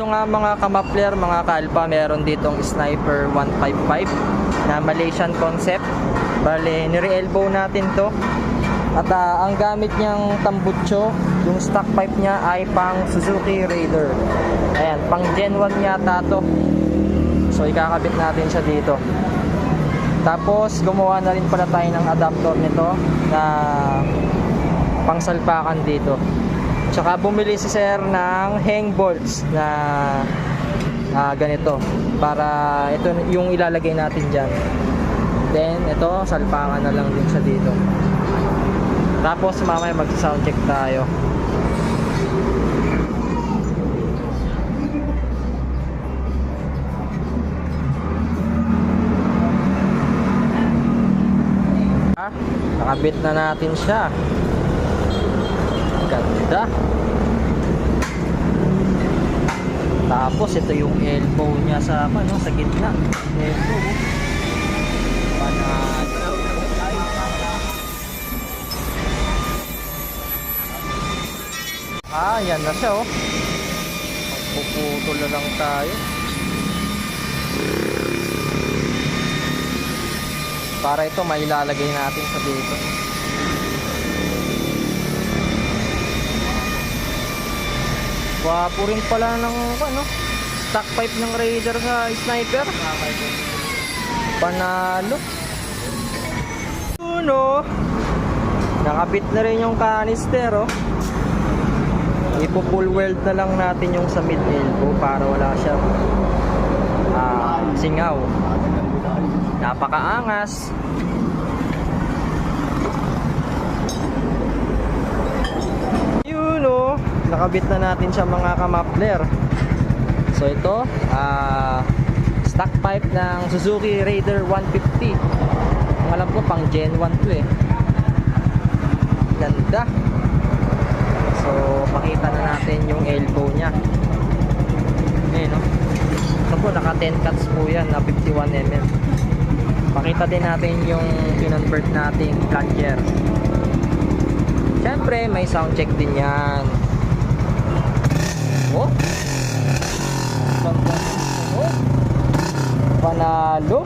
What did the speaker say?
Ito nga mga kamapler, mga kalpa, meron ditong Sniper 155 na Malaysian concept. Bale, nire-elbow natin to. At ang gamit niyang tambutso, yung stock pipe niya ay pang Suzuki Raider. Ayan, pang Gen 1 yata to. So ikakabit natin siya dito. Tapos gumawa na rin pala tayo ng adapter nito na pangsalpakan dito. Tsaka bumili si sir ng hang bolts na ganito para ito yung ilalagay natin dyan. Then ito salpakan na lang din siya dito. Tapos mamaya mag-sound check tayo. Nakabit na natin siya. Ganda. Tapos ito yung elbow niya sa sa gitna. Elbow. Yan na siya oh. Magpuputol na lang tayo. Para ito mailalagay natin sa dito. Wapo rin pala ng stock pipe ng Raider sa Sniper. Panalo. Uno. Nakabit na rin yung canister oh. Ipo-full weld na lang natin yung sa mid elbow para wala siyang singaw. Napakaangas. Yun o, nakabit na natin siya mga kamapler. So ito stock pipe ng Suzuki Raider 150. Ang alam ko pang Gen 1 to eh. Ganda. So pakita na natin yung elbow nya. Ayan o. Ito po naka 10 cuts po yan na 51mm. Pakita din natin yung kinonvert nating plunger. Siyempre may sound check din yan. Oh, panalo.